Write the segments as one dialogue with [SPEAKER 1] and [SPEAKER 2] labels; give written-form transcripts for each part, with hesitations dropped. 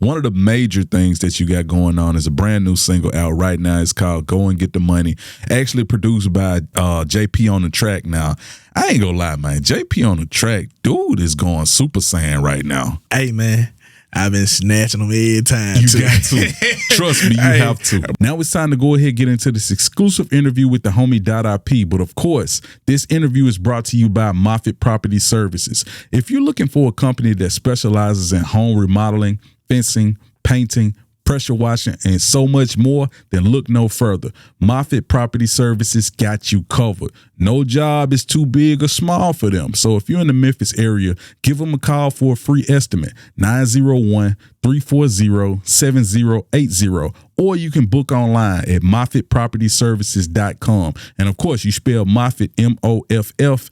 [SPEAKER 1] One of the major things that you got going on is a brand new single out right now. It's called Go and Get the Money. Actually produced by JP on the track now. I ain't gonna lie, man. JP on the track, dude is going Super Saiyan right now.
[SPEAKER 2] Hey, man. I've been snatching them every time.
[SPEAKER 1] You got to. Trust me, you have to. Now it's time to go ahead and get into this exclusive interview with the homie Dada P. But of course, this interview is brought to you by Moffitt Property Services. If you're looking for a company that specializes in home remodeling, fencing, painting, pressure washing, and so much more, then look no further. Moffitt Property Services got you covered. No job is too big or small for them. So if you're in the Memphis area, give them a call for a free estimate, 901-340-7080. Or you can book online at MoffittPropertyServices.com. And of course, you spell Moffitt, MOFFITT,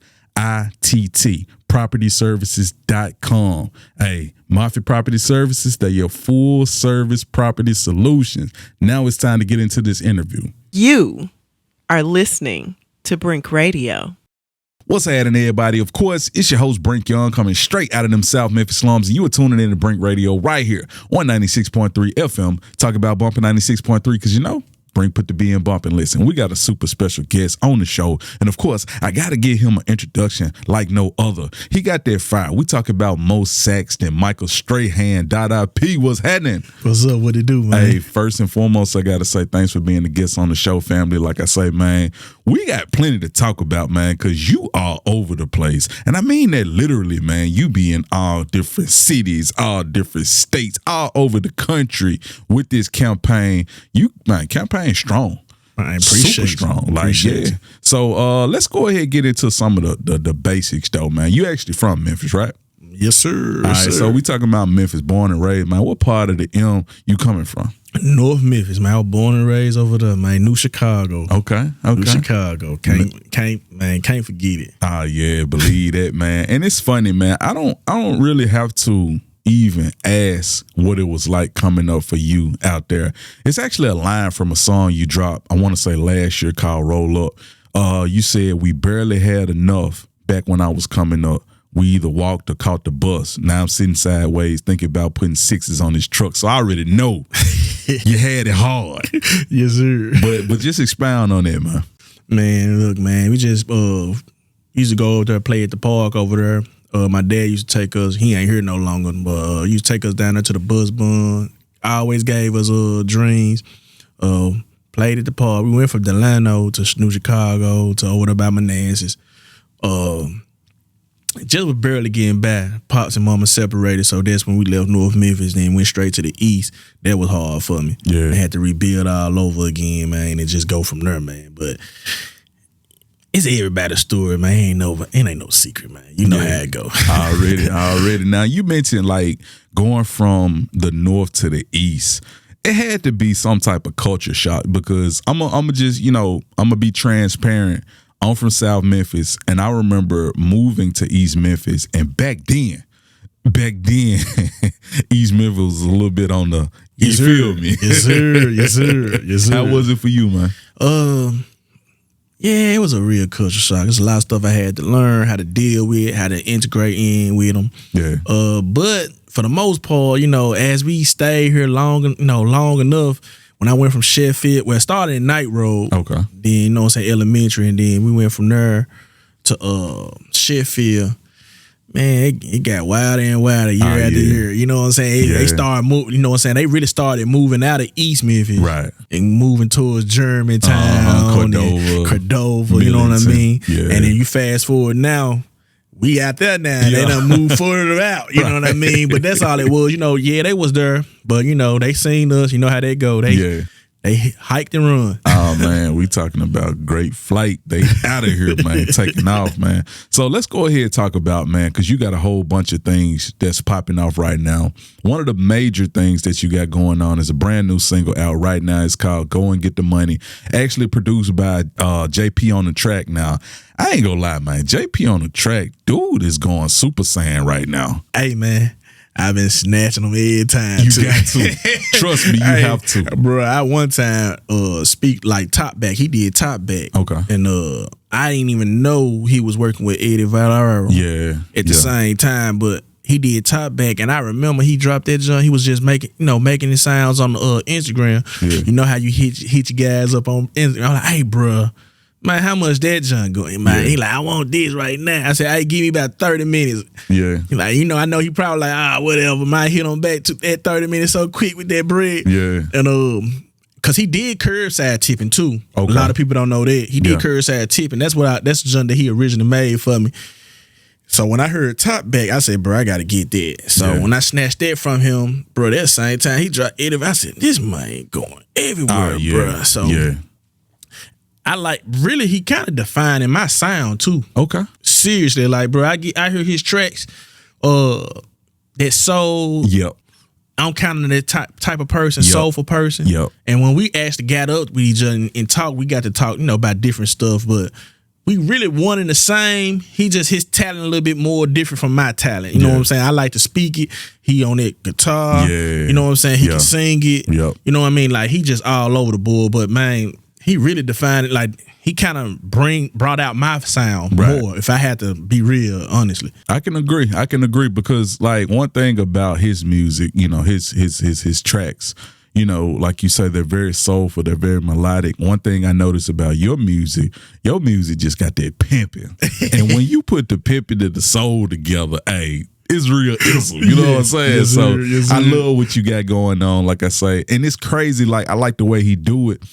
[SPEAKER 1] propertyservices.com. Hey, Moffitt Property Services, they're your full service property solutions. Now it's time to get into this interview.
[SPEAKER 3] You are listening to Brink Radio.
[SPEAKER 1] What's happening, everybody? Of course, it's your host, Brink Young, coming straight out of them South Memphis slums, and you are tuning in to Brink Radio right here on 96.3 FM. Talk about bumping 96.3 because, you know, Brink put the B in bump and listen. We got a super special guest on the show. And of course, I got to give him an introduction like no other. He got that fire. We talk about Mo Saxton, Michael Strahan, Dada P. What's happening?
[SPEAKER 2] What's up? What it do, man?
[SPEAKER 1] Hey, first and foremost, I got to say thanks for being the guest on the show, family. Like I say, man, we got plenty to talk about, man, because you are all over the place. And I mean that literally, man. You be in all different cities, all different states, all over the country with this campaign. You, man, campaign strong.
[SPEAKER 2] I appreciate
[SPEAKER 1] super strong.
[SPEAKER 2] You.
[SPEAKER 1] Like,
[SPEAKER 2] appreciate
[SPEAKER 1] yeah. So let's go ahead and get into some of the basics though, man. You actually from Memphis, right?
[SPEAKER 2] Yes, sir.
[SPEAKER 1] All right,
[SPEAKER 2] sir.
[SPEAKER 1] so we talking about Memphis, born and raised, man. What part of the M you coming from?
[SPEAKER 2] North Memphis, man. I was born and raised over there, man. New Chicago.
[SPEAKER 1] Okay.
[SPEAKER 2] New Chicago. Can't forget it.
[SPEAKER 1] Oh yeah, believe that, man. And it's funny, man. I don't really have to even ask what it was like coming up for you out there. It's actually a line from a song you dropped, I want to say last year, called Roll Up. You said, we barely had enough back when I was coming up. We either walked or caught the bus. Now I'm sitting sideways thinking about putting sixes on this truck. So I already know you had it hard.
[SPEAKER 2] Yes, sir.
[SPEAKER 1] But just expound on that, man.
[SPEAKER 2] Man, look, man, we just used to go over there, play at the park over there. My dad used to take us, he ain't here no longer, but used to take us down there to the bus bun. Always gave us dreams. Played at the park. We went from Delano to New Chicago to over there by Manassas. Just was barely getting by. Pops and mama separated, so that's when we left North Memphis, then went straight to the east. That was hard for me.
[SPEAKER 1] Yeah.
[SPEAKER 2] I had to rebuild all over again, man, and just go from there, man. But it's everybody's story, man. It ain't no secret, man. You know how it go.
[SPEAKER 1] Already. Now, you mentioned like going from the north to the east. It had to be some type of culture shock because I'm gonna be transparent. I'm from South Memphis, and I remember moving to East Memphis, and back then, East Memphis was a little bit on the, you feel me?
[SPEAKER 2] Yes, sir. Yes, sir. Yes, sir.
[SPEAKER 1] How was it for you, man?
[SPEAKER 2] Yeah, it was a real culture shock. There's a lot of stuff I had to learn, how to deal with, how to integrate in with them.
[SPEAKER 1] Yeah.
[SPEAKER 2] But for the most part, as we stayed here long enough, when I went from Sheffield, well, I started in Night Road.
[SPEAKER 1] Okay.
[SPEAKER 2] Then, elementary, and then we went from there to Sheffield. Man, it got wilder and wilder year after year. You know what I'm saying? They started moving, they really started moving out of East Memphis.
[SPEAKER 1] Right.
[SPEAKER 2] And moving towards Germantown, Cordova, you know what I mean?
[SPEAKER 1] Yeah.
[SPEAKER 2] And then you fast forward now, we out there now. Yeah. They done moved further out. You know what I mean? But that's all it was. They was there, but they seen us. You know how they go. They hiked and run.
[SPEAKER 1] Oh man, we talking about great flight. They out of here, man, taking off, man. So let's go ahead and talk about, man, because you got a whole bunch of things that's popping off right now. One of the major things that you got going on is a brand new single out right now. It's called Go and Get the Money. Actually produced by JP on the track now. I ain't gonna lie, man. JP on the track, dude is going Super Saiyan right now.
[SPEAKER 2] Hey, man. I've been snatching them every time.
[SPEAKER 1] You got to. Trust me, you have to.
[SPEAKER 2] Bro, I one time speak like top back. He did top back.
[SPEAKER 1] Okay.
[SPEAKER 2] And I didn't even know he was working with Eddie Valero.
[SPEAKER 1] Yeah.
[SPEAKER 2] At the same time, but he did Top Back, and I remember he dropped that joint. He was just making the sounds on the Instagram.
[SPEAKER 1] Yeah.
[SPEAKER 2] You know how you hit your guys up on Instagram. I'm like, hey, bruh, man, how much that joint going? Man, he like, I want this right now. I said, hey, give me about 30 minutes.
[SPEAKER 1] Yeah.
[SPEAKER 2] He like, I know he probably like, whatever. Man, hit on back to that 30 minutes so quick with that bread.
[SPEAKER 1] Yeah.
[SPEAKER 2] And cause he did curbside tipping too.
[SPEAKER 1] Okay.
[SPEAKER 2] A lot of people don't know that. He did curbside tipping. That's the joint that he originally made for me. So when I heard Top Back, I said, bro, I gotta get that. So when I snatched that from him, bro, that same time he dropped it, I said, this man going everywhere, bro. So I like, really, he kind of defining my sound too.
[SPEAKER 1] Okay.
[SPEAKER 2] Seriously, like, bro, I hear his tracks, that soul.
[SPEAKER 1] Yep.
[SPEAKER 2] I'm kind of that type of person, soulful person.
[SPEAKER 1] Yep.
[SPEAKER 2] And when we actually got up with each other and talk, we got to talk, about different stuff, but we really one and the same. His talent a little bit more different from my talent. You know what I'm saying? I like to speak it. He on that guitar.
[SPEAKER 1] Yeah.
[SPEAKER 2] You know what I'm saying? He can sing it.
[SPEAKER 1] Yep.
[SPEAKER 2] You know what I mean? Like, he just all over the board. But man, he really defined it. Like, he kind of brought out my sound more, if I had to be real, honestly.
[SPEAKER 1] I can agree because, like, one thing about his music, his tracks, like you say, they're very soulful, they're very melodic. One thing I noticed about your music just got that pimping. And when you put the pimping and the soul together, hey, it's real ism. You know what I'm saying?
[SPEAKER 2] Yes,
[SPEAKER 1] so
[SPEAKER 2] yes,
[SPEAKER 1] I love what you got going on, like I say. And it's crazy, like, I like the way he do it.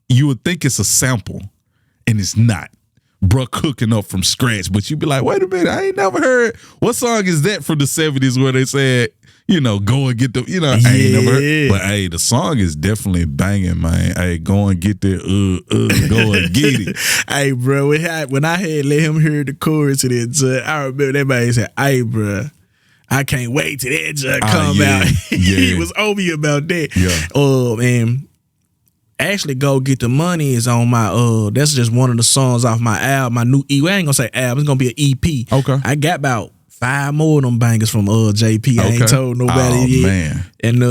[SPEAKER 1] You would think it's a sample, and it's not. Bruh cooking up from scratch, but you be like, wait a minute, I ain't never heard. What song is that from the 70s where they said, go and get the, I ain't never heard. But hey, the song is definitely banging, man. Hey, go and get that, go and get it.
[SPEAKER 2] Hey, bro, when I had let him hear the chorus of that, I remember that man said, hey, bro, I can't wait till that come out. He was on me about that.
[SPEAKER 1] Yeah.
[SPEAKER 2] And actually, Go Get the Money is on my that's just one of the songs off my album, my new EP. I ain't gonna say album, it's gonna be an EP.
[SPEAKER 1] Okay.
[SPEAKER 2] I got about 5 more of them bangers from JP. I ain't told nobody yet.
[SPEAKER 1] Man.
[SPEAKER 2] And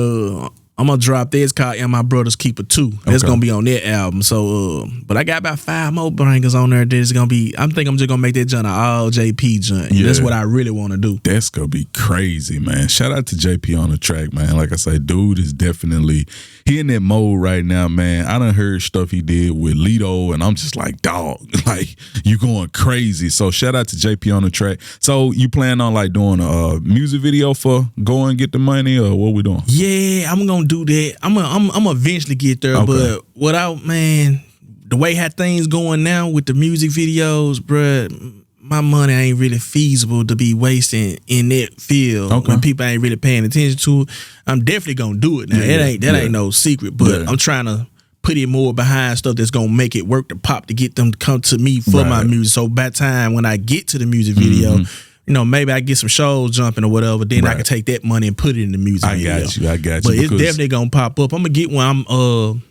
[SPEAKER 2] I'm gonna drop this called And My Brother's Keeper 2. That's gonna be on that album. So but I got about 5 more bangers on there that's gonna be, I'm just gonna make that joint an all JP joint. Yeah. That's what I really wanna do.
[SPEAKER 1] That's gonna be crazy, man. Shout out to JP on the track, man. Like I say, dude is definitely, he in that mode right now, man. I done heard stuff he did with Lito, and I'm just like, dog, like, you going crazy. So shout out to JP on the track. So you plan on like doing a music video for Go and Get the Money, or what we doing?
[SPEAKER 2] Yeah, I'm gonna do that. I'm gonna eventually get there, but without, man, the way how things going now with the music videos, bruh, my money ain't really feasible to be wasting in that field when people ain't really paying attention to it. I'm definitely gonna do it now. That ain't no secret, but I'm trying to put it more behind stuff that's gonna make it work to pop to get them to come to me for my music. So by the time when I get to the music video, maybe I get some shows jumping or whatever, then I can take that money and put it in the music video.
[SPEAKER 1] I got you.
[SPEAKER 2] But it's definitely gonna pop up. I'm gonna get one.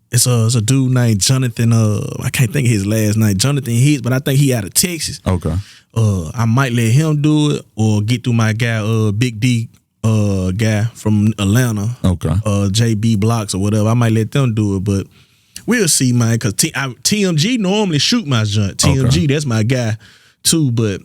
[SPEAKER 2] It's a dude named Jonathan. I can't think of his last name. Jonathan Hicks, but I think he out of Texas.
[SPEAKER 1] Okay.
[SPEAKER 2] I might let him do it, or get through my guy, Big D, guy from Atlanta.
[SPEAKER 1] Okay.
[SPEAKER 2] JB Blocks or whatever. I might let them do it, but we'll see, man. Cause TMG normally shoot my joint. TMG, that's my guy too, but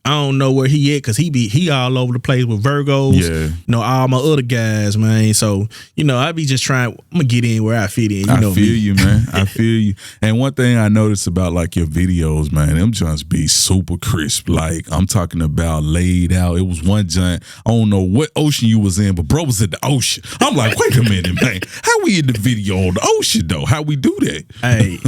[SPEAKER 2] I don't know where he at, because he all over the place with Virgos. All my other guys, man. So, I be just trying, I'm going to get in where I fit in.
[SPEAKER 1] I feel you, man. I feel you. And one thing I noticed about like your videos, man, them joints be super crisp. Like, I'm talking about laid out. It was one joint, I don't know what ocean you was in, but bro was in the ocean. I'm like, wait a minute, man. How we in the video on the ocean, though? How we do that?
[SPEAKER 2] Hey,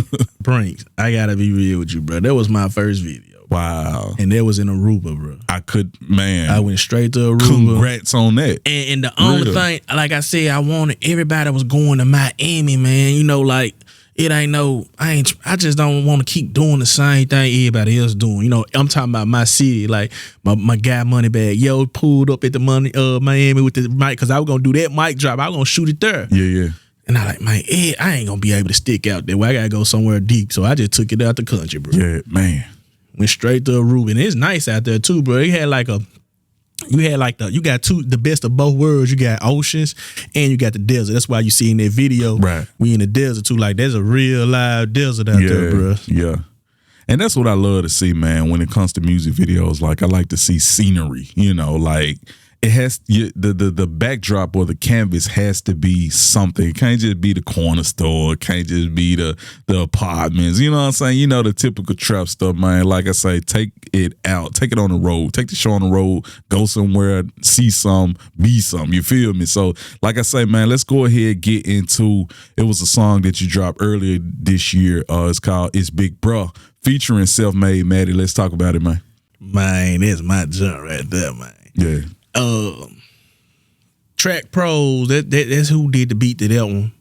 [SPEAKER 2] Brink, I got to be real with you, bro. That was my first video.
[SPEAKER 1] Wow.
[SPEAKER 2] And that was in Aruba, bro.
[SPEAKER 1] I
[SPEAKER 2] went straight to Aruba.
[SPEAKER 1] Congrats on that.
[SPEAKER 2] And the only thing, like I said, I wanted everybody was going to Miami, man. Like, it ain't I just don't want to keep doing the same thing everybody else doing. I'm talking about my city, like my guy Moneybag, pulled up at the Miami with the mic, because I was going to do that mic drop. I was going to shoot it there.
[SPEAKER 1] Yeah.
[SPEAKER 2] And I like, man, I ain't going to be able to stick out there. I got to go somewhere deep. So I just took it out the country, bro.
[SPEAKER 1] Yeah, man.
[SPEAKER 2] Went straight to Aruba, and it's nice out there too, bro. You got the best of both worlds. You got oceans and you got the desert. That's why you see in that video, we in the desert too. Like, there's a real live desert out there, bro.
[SPEAKER 1] Yeah. And that's what I love to see, man, when it comes to music videos. Like, I like to see scenery, you know, like it has the backdrop or the canvas has to be something. It can't just be the corner store. It can't just be the apartments. You know what I'm saying? You know, the typical trap stuff, man. Like I say, take it out. Take it on the road. Take the show on the road. Go somewhere, see some, be some. You feel me? So, like I say, man, let's go ahead and get into, it was a song that you dropped earlier this year. It's called It's Big Bruh, featuring Self-Made Maddie. Let's talk about it, man.
[SPEAKER 2] Man, that's my jump right there, man.
[SPEAKER 1] Yeah.
[SPEAKER 2] Track Pros, that's who did the beat to that one.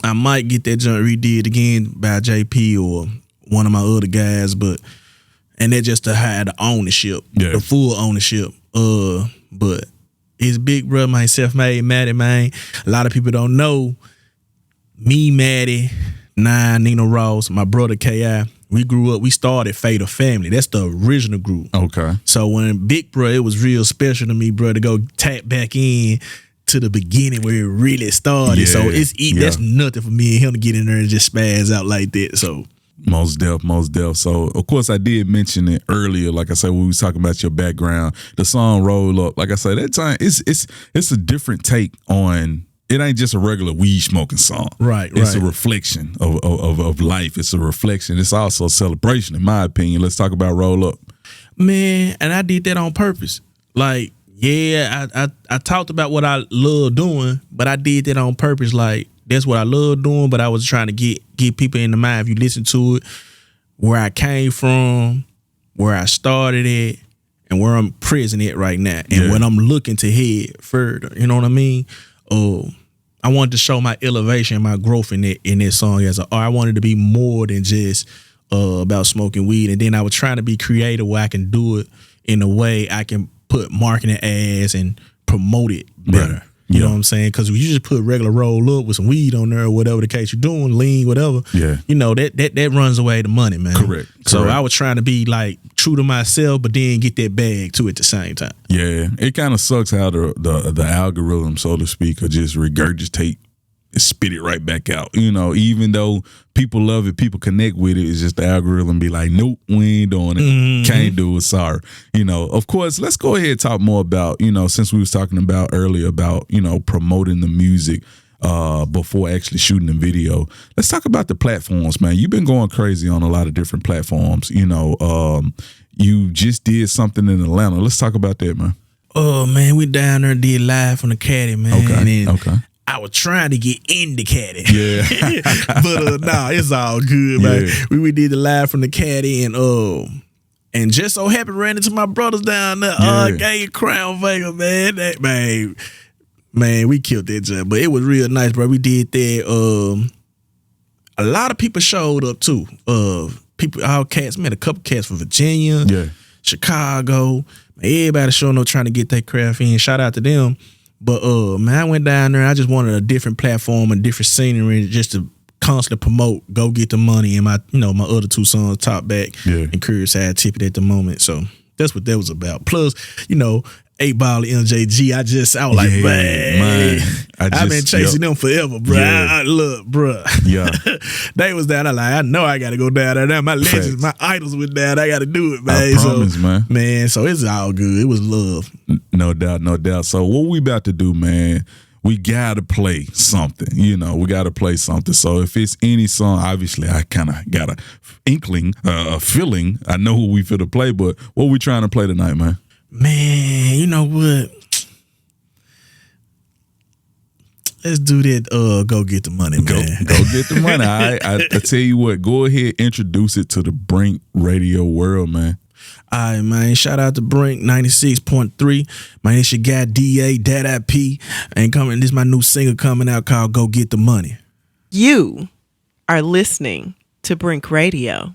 [SPEAKER 2] I might get that jump redid again by JP or one of my other guys, and that just to hide the ownership, the full ownership. But it's Big Brother, man, Self-Made Maddie, man. A lot of people don't know me, Maddie, Nino Ross, my brother K.I. We grew up, we started Fatal Family. That's the original group. Okay. So when Big Bro, it was real special to me, bro, to go tap back in to the beginning where it really started. Yeah, so that's nothing for me and him to get in there and just spaz out like that. So
[SPEAKER 1] most def. So of course I did mention it earlier. Like I said, when we was talking about your background, the song Roll Up. Like I said, that time it's a different take on. It ain't just a regular weed smoking song. Right. It's a reflection of life. It's a reflection. It's also a celebration, in my opinion. Let's talk about Roll Up.
[SPEAKER 2] Man, and I did that on purpose. Like, yeah, I talked about what I love doing, but I did that on purpose. Like, that's what I love doing, but I was trying to get people in the mind, if you listen to it, where I came from, where I started at, and where I'm present at right now, and when I'm looking to head further. You know what I mean? I wanted to show my elevation, my growth in that song. I wanted to be more than just about smoking weed. And then I was trying to be creative where I can do it in a way I can put marketing ads and promote it better. Right. You know what I'm saying? Because if you just put regular Roll Up with some weed on there or whatever the case you're doing, lean, whatever, you know, that runs away the money, man. Correct. So I was trying to be like true to myself, but then get that bag too at the same time. Yeah.
[SPEAKER 1] It kind of sucks how the algorithm, so to speak, will just regurgitate and spit it right back out. You know, even though people love it, people connect with it, it's just the algorithm be like, nope, we ain't doing it. Mm-hmm. Can't do it, sorry. You know, of course, let's go ahead and talk more about, you know, since we was talking about earlier about, you know, promoting the music before actually shooting the video. Let's talk about the platforms, man. You've been going crazy on a lot of different platforms. You know, you just did something in Atlanta. Let's talk about that, man.
[SPEAKER 2] Oh, man, we down there did live from the Caddy, man. Okay. I was trying to get in the Caddy. Yeah. But nah, it's all good, man. We did the live from the Caddy and just so happened ran into my brothers down there. Gang Crown Vega, man. That man, we killed that job. But it was real nice, bro. We did that. A lot of people showed up too. People, all cats, man, a couple cats from Virginia, Chicago. Everybody showing up trying to get their craft in. Shout out to them. But man, I went down there. I just wanted a different platform, a different scenery, just to constantly promote, go get the money, and my other two sons, Top Back and Curious Side Tippet at the moment. So that's what that was about. Plus, 8-Ball MJG. I was like, man, I've been chasing them forever, bro. I look, bro. Yeah, they was down. I know I got to go down there. Now my legends, my idols went down. I got to do it, man.
[SPEAKER 1] I promise, man.
[SPEAKER 2] So it's all good. It was love.
[SPEAKER 1] No doubt. So what we about to do, man? We gotta play something. We gotta play something. So if it's any song, obviously I kind of got a inkling, a feeling. I know who we finna play, but what we trying to play tonight, man?
[SPEAKER 2] Man, you know what? Let's do that. Go get the money, man.
[SPEAKER 1] Go get the money. I tell you what. Go ahead, introduce it to the Brink radio world, man.
[SPEAKER 2] All right, man. Shout out to Brink 96.3. Man, it's your guy Dada P. This is my new single coming out called "Go Get the Money."
[SPEAKER 3] You are listening to Brink Radio.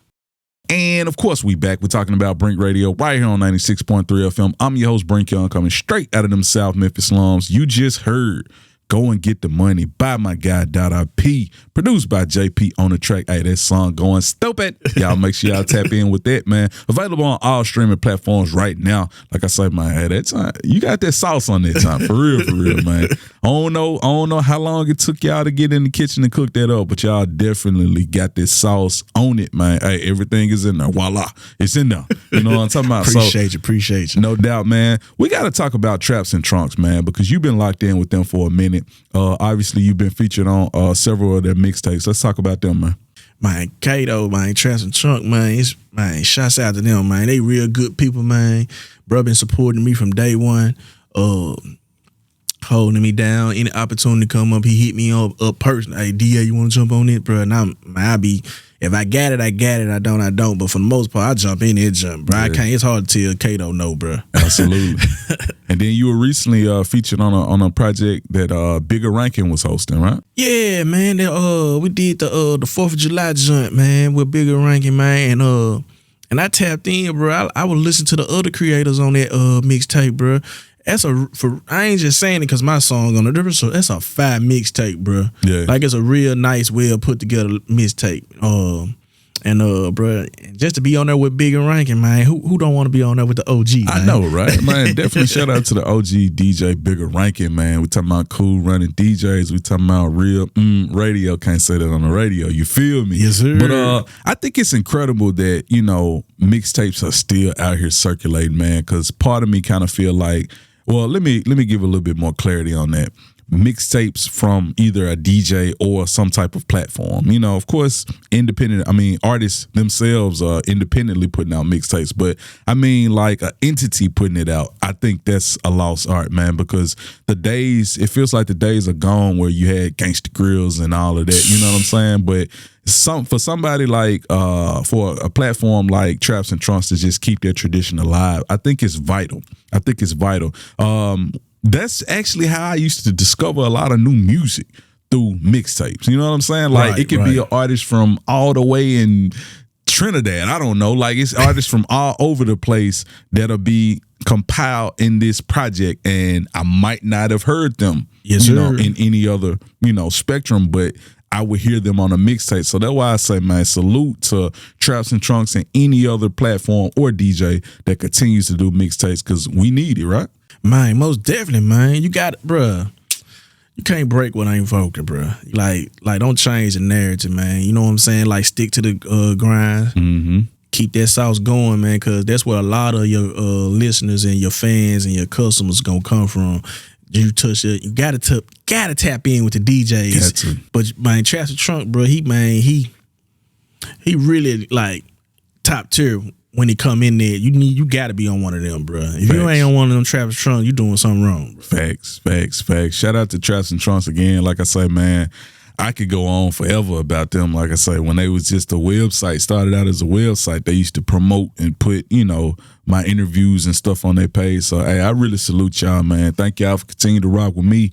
[SPEAKER 1] And of course, we back. We're talking about Brink Radio right here on 96.3 FM. I'm your host, Brink Young, coming straight out of them South Memphis slums. You just heard Go and Get the Money by my guy Dada P, produced by JP on the track. Hey, that song going stupid. Y'all make sure y'all tap in with that, man. Available on all streaming platforms right now. Like I said, man, hey, that time, you got that sauce on that time. For real, man. I don't know how long it took y'all to get in the kitchen and cook that up, but y'all definitely got this sauce on it, man. Hey, everything is in there. Voila. It's in there. You know what I'm talking about?
[SPEAKER 2] Appreciate you.
[SPEAKER 1] No doubt, man. We got to talk about Traps and Trunks, man, because you've been locked in with them for a minute. Obviously, you've been featured on several of their mixtapes. Let's talk about them, man.
[SPEAKER 2] Man, Kato, man, Traps and Trunk, man, shouts out to them, man. They real good people, man. Bro been supporting me from day one, holding me down. Any opportunity come up, he hit me up personally. Hey, DA, you want to jump on it, bro? And if I got it, I got it. I don't. But for the most part, I jump in there, jump, bro. Yeah. It's hard to tell Kato no, bro.
[SPEAKER 1] Absolutely. And then you were recently featured on a project that Bigger Rankin was hosting, right?
[SPEAKER 2] Yeah, man. We did the 4th of July joint, man, with Bigger Rankin, man, and I tapped in, bro. I would listen to the other creators on that mixtape, bro. I ain't just saying it because my song on it. That's a fire mixtape, bro.
[SPEAKER 1] Yeah.
[SPEAKER 2] Like it's a real nice, well put together mixtape. Bro, just to be on there with Bigger Rankin, man. Who don't want to be on there with the OG, man?
[SPEAKER 1] I know, right? Man, definitely shout out to the OG DJ Bigger Rankin, man. We talking about cool running DJs. We talking about real radio. Can't say that on the radio. You feel me?
[SPEAKER 2] Yes, sir.
[SPEAKER 1] But I think it's incredible that, you know, mixtapes are still out here circulating, man, because part of me kind of feel like, well, let me give a little bit more clarity on that. Mixtapes from either a DJ or some type of platform. You know, of course, artists themselves are independently putting out mixtapes, but I mean, like an entity putting it out. I think that's a lost art, man, because it feels like the days are gone where you had Gangsta Grills and all of that. You know what I'm saying? But for somebody like for a platform like Traps and Trunks to just keep their tradition alive, I think it's vital. That's actually how I used to discover a lot of new music, through mixtapes. You know what I'm saying? Like it could be an artist from all the way in Trinidad. I don't know. Like it's artists from all over the place that'll be compiled in this project, and I might not have heard them, in any other, spectrum, but I would hear them on a mixtape. So that's why I say, man, salute to Traps and Trunks and any other platform or DJ that continues to do mixtapes, because we need it, right?
[SPEAKER 2] Man, most definitely, man. You got it, bruh. You can't break what ain't broken, bruh. Like, don't change the narrative, man. You know what I'm saying? Like, stick to the grind.
[SPEAKER 1] Mm-hmm.
[SPEAKER 2] Keep that sauce going, man, because that's where a lot of your listeners and your fans and your customers gonna come from. You gotta tap in with the DJs. But man, Traps and Trunk, bro, he really like top tier. When he come in there, you got to be on one of them, bro. If you ain't on one of them Traps and Trunks, you doing something wrong, bro.
[SPEAKER 1] Facts. Shout out to Traps and Trunks again. Like I say, man, I could go on forever about them. Like I say, when they was just a website, started out as a website, they used to promote and put, my interviews and stuff on their page. So, hey, I really salute y'all, man. Thank y'all for continuing to rock with me.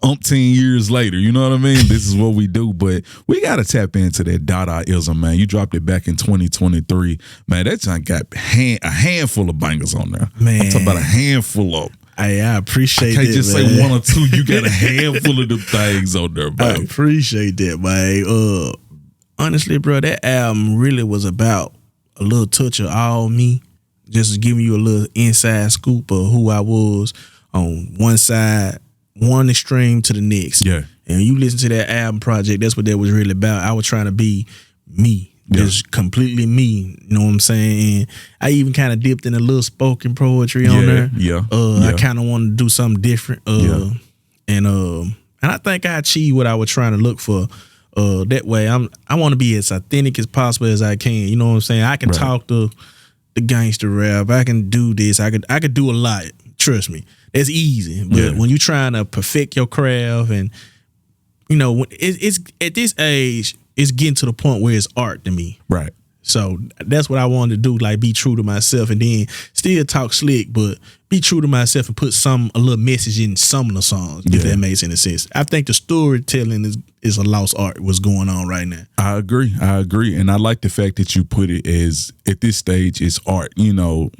[SPEAKER 1] Umpteen years later, you know what I mean? This is what we do, but we got to tap into that Dada-ism, man. You dropped it back in 2023. Man, that time got a handful of bangers on there.
[SPEAKER 2] Man.
[SPEAKER 1] I'm talking about a handful of them.
[SPEAKER 2] Hey, I appreciate that.
[SPEAKER 1] I can't just say one or two. You got a handful of them things on there, bro.
[SPEAKER 2] I appreciate that, man. Honestly, bro, that album really was about a little touch of all me. Just giving you a little inside scoop of who I was on one side, one extreme to the next.
[SPEAKER 1] Yeah.
[SPEAKER 2] And you listen to that album project, that's what that was really about. I was trying to be me. Just completely me. You know what I'm saying? And I even kind of dipped in a little spoken poetry on there. I kind of wanted to do something different. And I think I achieved what I was trying to look for. That way I want to be as authentic as possible as I can. You know what I'm saying? I can talk the gangster rap. I can do this. I could do a lot. Trust me. It's easy, but when you're trying to perfect your craft, and it's at this age, it's getting to the point where it's art to me.
[SPEAKER 1] Right.
[SPEAKER 2] So that's what I wanted to do, like be true to myself, and then still talk slick, but be true to myself and put a little message in some of the songs, if that makes any sense. I think the storytelling is a lost art, what's going on right now. I agree.
[SPEAKER 1] And I like the fact that you put it as, at this stage, it's art.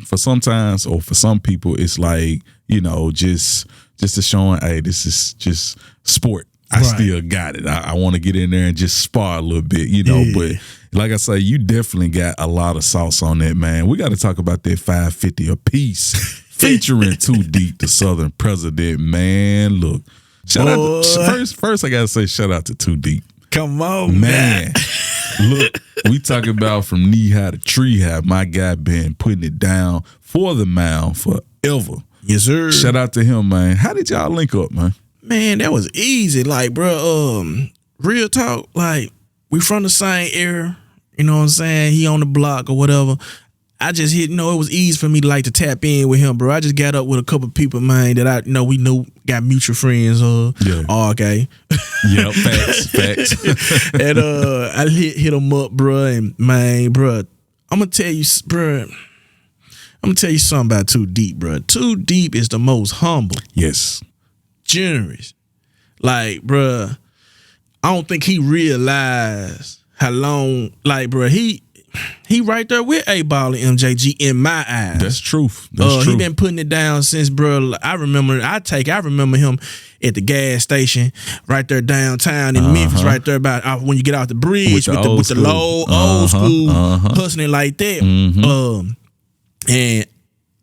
[SPEAKER 1] For some people, it's like, just to showing, hey, this is just sport. I still got it. I want to get in there and just spar a little bit, you know. But like I say, you definitely got a lot of sauce on that, man. We got to talk about that 550 a piece featuring Too Deep, the Southern President, man. Look, shout out to, first I got to say shout out to Too Deep.
[SPEAKER 2] Come on, man.
[SPEAKER 1] Look, we talking about from knee high to tree high. My guy been putting it down for the mound forever.
[SPEAKER 2] Yes, sir.
[SPEAKER 1] Shout out to him, man. How did y'all link up, man?
[SPEAKER 2] Man, that was easy. Like, bro, real talk, like, we from the same era, you know what I'm saying? He on the block or whatever. I just it was easy for me to like to tap in with him, bro. I just got up with a couple people, man, that we knew got mutual friends, okay.
[SPEAKER 1] Yeah, facts.
[SPEAKER 2] And I hit him up, bro, and man, bro, I'm gonna tell you something about Too Deep, bro. Too Deep is the most humble.
[SPEAKER 1] Yes.
[SPEAKER 2] Generous. Like, bruh, I don't think he realized how long, like, bruh, he right there with A-Ball and MJG in my eyes.
[SPEAKER 1] That's truth. That's true.
[SPEAKER 2] He been putting it down since, bruh. I remember him at the gas station right there downtown in Memphis, right there about when you get out the bridge with the low old school hustling like that. And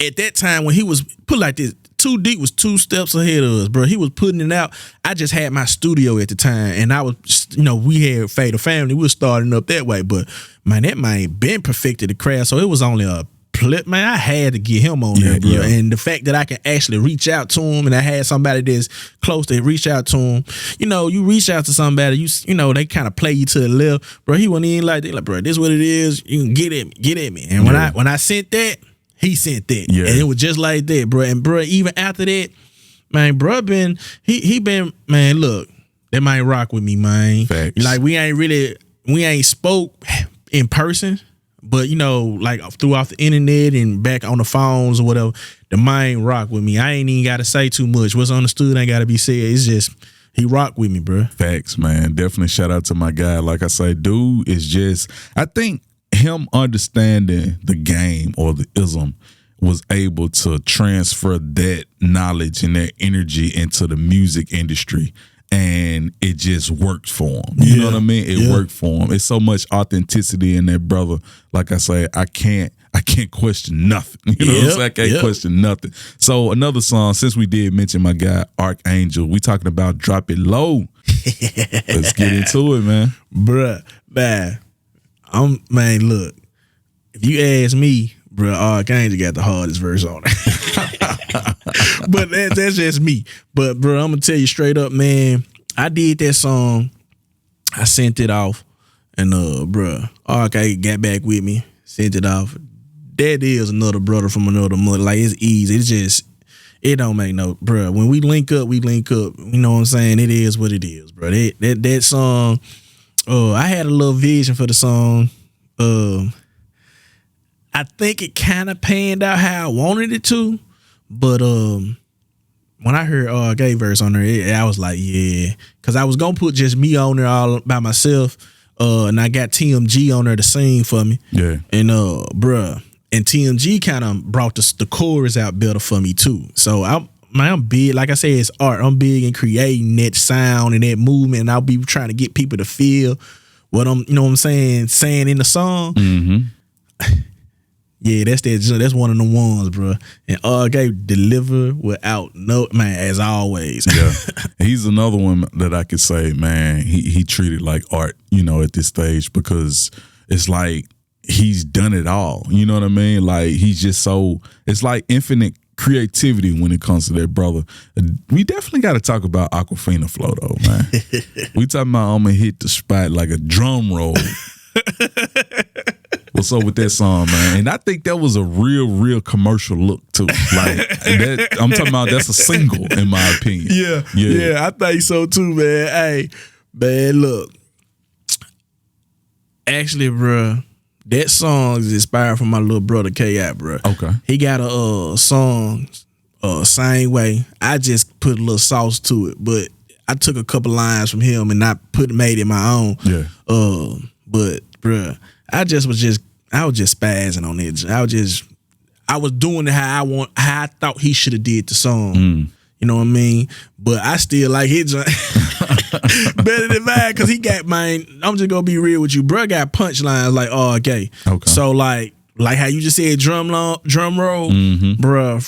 [SPEAKER 2] at that time when he was put like this, Too Deep was 2 steps ahead of us, bro. He was putting it out. I just had my studio at the time, and I was, we had Fade of Family. We were starting up that way, but man, that man been perfected the craft, so it was only a plip. Man, I had to get him on there, bro. Yeah. And the fact that I can actually reach out to him, and I had somebody that's close to reach out to him. You reach out to somebody, they kind of play you to the left, bro. He wasn't even like that. Like, bro, this is what it is. You can get at me. And when I sent that, he sent that. Yeah. And it was just like that, bro. And bro, even after that, man, bro he been, man, look, that man rock with me, man.
[SPEAKER 1] Facts.
[SPEAKER 2] Like we ain't spoke in person, but like throughout the internet and back on the phones or whatever, the man rock with me. I ain't even gotta say too much. What's understood ain't gotta be said. It's just he rock with me, bro.
[SPEAKER 1] Facts, man. Definitely shout out to my guy. Like I say, dude is just, I think him understanding the game or the ism was able to transfer that knowledge and that energy into the music industry, and it just worked for him. You know what I mean? It worked for him. It's so much authenticity in that brother. Like I say, I can't question nothing. You know what I'm saying? I can't question nothing. So another song, since we did mention my guy Archangel, we talking about Drop It Low. Let's get into it, man.
[SPEAKER 2] Bruh, man, look, if you ask me, bro, Archangel got the hardest verse on it. But that's just me. But, bro, I'm going to tell you straight up, man, I did that song. I sent it off. And, bro, Archangel got back with me, sent it off. That is another brother from another mother. Like, it's easy. It's just, it don't make no, bro. When we link up, we link up. You know what I'm saying? It is what it is, bro. That song, I had a little vision for the song. I think it kind of panned out how I wanted it to, but when I heard gay verse on there, I was like, yeah, because I was gonna put just me on there all by myself, and I got TMG on there to sing for me, and bruh, and TMG kind of brought the chorus out better for me too. So I'm big, like I said, it's art. I'm big in creating that sound and that movement, and I'll be trying to get people to feel what I'm, you know what I'm saying in the song. Mm-hmm. Yeah, that's one of the ones, bro. And gay deliver without no, man, as always.
[SPEAKER 1] Yeah, he's another one that I could say, man, he treated like art, at this stage, because it's like he's done it all. You know what I mean? Like, he's just so, it's like infinite creativity when it comes to that brother. We definitely got to talk about Aquafina flow though, man. We talking about I'm gonna hit the spot like a drum roll. What's up with that song, man? And I think that was a real commercial look too. Like that, I'm talking about, that's a single in my opinion.
[SPEAKER 2] Yeah, I think so too, man. Hey, man, look. Actually, bro, that song is inspired from my little brother K.I., bro.
[SPEAKER 1] Okay.
[SPEAKER 2] He got a song same way. I just put a little sauce to it, but I took a couple lines from him and I made it my own.
[SPEAKER 1] Yeah.
[SPEAKER 2] But bro, I was just spazzing on it. I was doing it how I thought he should have did the song. You know what I mean? But I still like his joint better than mine because he got mine. I'm just gonna be real with you, bro. Got punchlines like, oh, okay. So like how you just said drum roll, bro.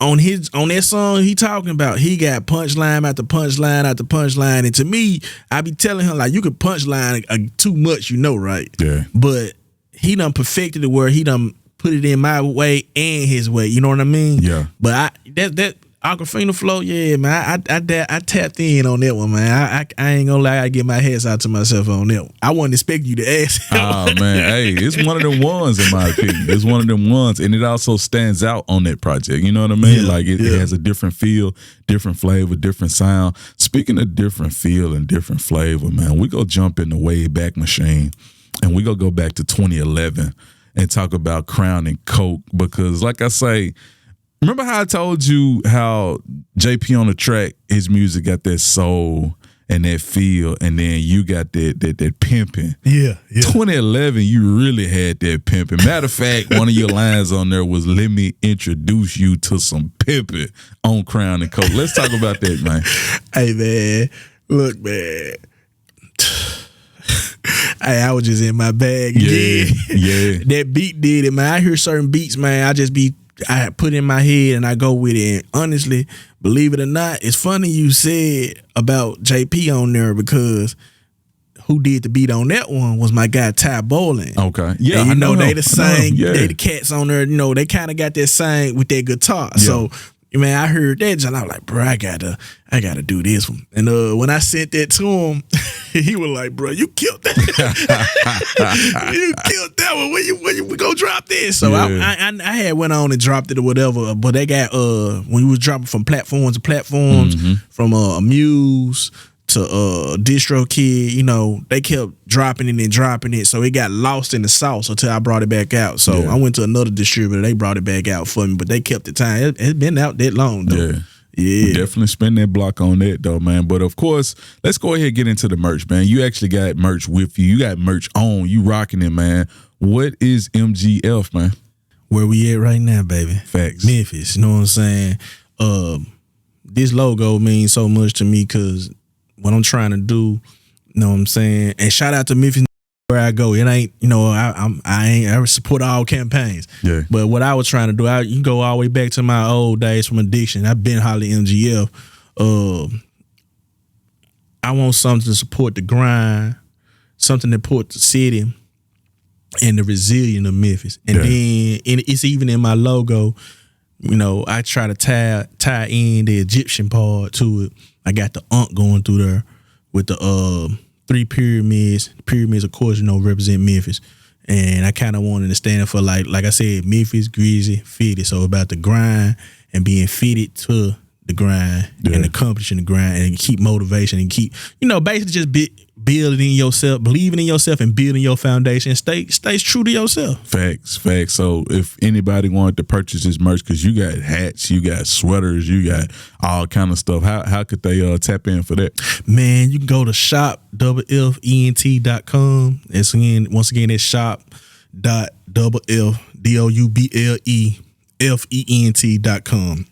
[SPEAKER 2] On that song he talking about, he got punchline after punchline after punchline, and to me, I be telling him like, you could punchline too much, right? Yeah. But he done perfected it where he done put it in my way and his way. You know what I mean? Yeah. But that Aquafina flow, yeah, man. I tapped in on that one, man. I ain't gonna lie, I get my head out to myself on that one. I wasn't expecting you to ask.
[SPEAKER 1] Oh man, hey, it's one of them ones in my opinion. It's one of them ones, and it also stands out on that project. You know what I mean? Like it has a different feel, different flavor, different sound. Speaking of different feel and different flavor, man, we go jump in the way back machine, and we go back to 2011 and talk about Crown and Coke, because like I say, remember how I told you how JP on the track, his music got that soul and that feel, and then you got that pimping. Yeah. 2011, you really had that pimping. Matter of fact, one of your lines on there was, "Let me introduce you to some pimping on Crown and Coke." Let's talk about that, man.
[SPEAKER 2] Hey, man. Look, man. Hey, I was just in my bag again. Yeah. That beat did it, man. I hear certain beats, man. I put in my head and I go with it. And honestly, believe it or not, it's funny you said about JP on there, because who did the beat on that one was my guy Ty Bolin. Okay. Yeah. And they the same. They the cats on there, they kind of got that same with their guitar. Yeah. So man, I heard that and I was like, bro, I gotta do this one. And when I sent that to him, he was like, bro, you killed that. You killed that one. When you go drop this? So I had went on and dropped it or whatever. But they got when you was dropping from platforms to platforms, from Muse to DistroKid, they kept dropping it and dropping it, so it got lost in the sauce until I brought it back out. So I went to another distributor, they brought it back out for me, but they kept the time. It's been out that long though. Yeah.
[SPEAKER 1] Definitely spend that block on that though, man. But of course, let's go ahead and get into the merch, man. You actually got merch with you. You got merch on. You rocking it, man. What is MGF, man?
[SPEAKER 2] Where we at right now, baby?
[SPEAKER 1] Facts.
[SPEAKER 2] Memphis. You know what I'm saying? This logo means so much to me because what I'm trying to do, you know what I'm saying? And shout out to Memphis where I go. It ain't, I support all campaigns. Yeah. But what I was trying to do, you can go all the way back to my old days from addiction. I've been hollering MGF. I want something to support the grind, something to support the city and the resilience of Memphis. And then it's even in my logo, I try to tie in the Egyptian part to it. I got the Ankh going through there with the 3 pyramids. Pyramids, of course, represent Memphis. And I kind of wanted to stand for, like I said, Memphis, Greasy, fitted. So about the grind and being fitted to the grind and accomplishing the grind and keep motivation and keep, basically just building in yourself, believing in yourself and building your foundation. Stay true to yourself.
[SPEAKER 1] Facts. So if anybody wanted to purchase this merch, because you got hats, you got sweaters, you got all kind of stuff, how could they tap in for that?
[SPEAKER 2] Man, you can go to shop.doublefent.com. Once again, it's shop.doublefent.com.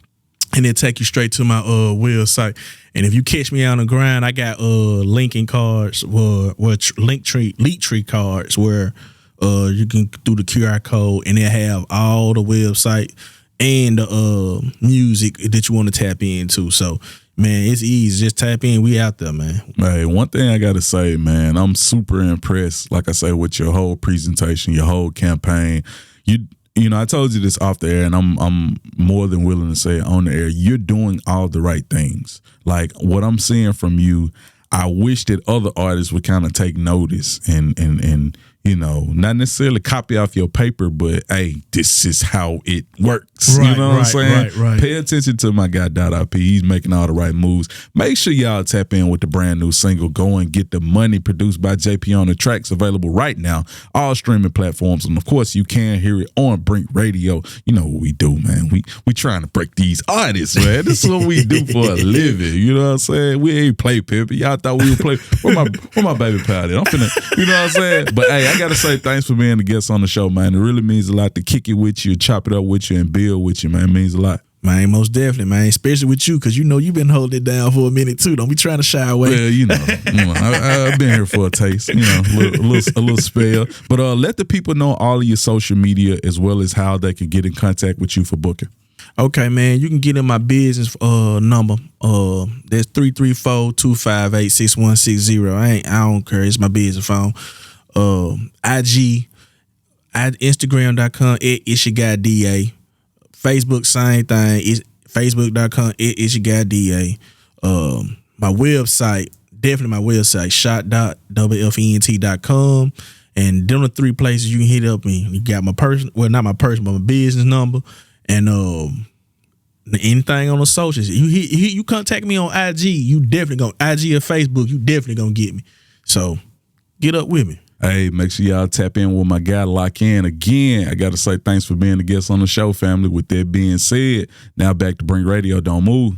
[SPEAKER 2] And it'll take you straight to my website. And if you catch me on the grind, I got linking cards, Linktree cards where you can do the QR code and they'll have all the website and the music that you want to tap into. So, man, it's easy. Just tap in. We out there, man.
[SPEAKER 1] Hey, one thing I got to say, man, I'm super impressed, like I say, with your whole presentation, your whole campaign. I told you this off the air, and I'm more than willing to say it on the air. You're doing all the right things. Like what I'm seeing from you, I wish that other artists would kind of take notice and not necessarily copy off your paper, but hey, this is how it works. Right, you know what I'm saying? Right. Pay attention to my guy Dada P. He's making all the right moves. Make sure y'all tap in with the brand new single, Go and Get the Money, produced by JP on the Tracks, available right now, all streaming platforms. And of course, you can hear it on Brink Radio. You know what we do, man. We trying to break these artists, man. This is what we do for a living. You know what I'm saying? We ain't play pimping. Y'all thought we would play. Where my baby pal at? I'm finna, you know what I'm saying? But hey, I gotta say thanks for being the guest on the show, man. It really means a lot to kick it with you, chop it up with you, and build with you, man. It means a lot.
[SPEAKER 2] Man, most definitely, man. Especially with you, because you know you've been holding it down for a minute too. Don't be trying to shy away.
[SPEAKER 1] Well, I've been here for a taste, a little spell. But let the people know all of your social media as well as how they can get in contact with you for booking.
[SPEAKER 2] Okay, man. You can get in my business number. That's 334-258-6160. I don't care. It's my business phone. IG at Instagram.com. It's your guy DA. Facebook, same thing. It's Facebook.com. It's your guy DA. My website, definitely my website, shot.wfent.com. And them are 3 places you can hit up me. You got my person, well, not my person, but my business number. And anything on the socials. You contact me on IG, you definitely gonna IG or Facebook, you definitely gonna get me. So get up with me.
[SPEAKER 1] Hey, make sure y'all tap in with my guy, Lock In. Again, I got to say thanks for being a guest on the show, family. With that being said, now back to Brink Radio. Don't move.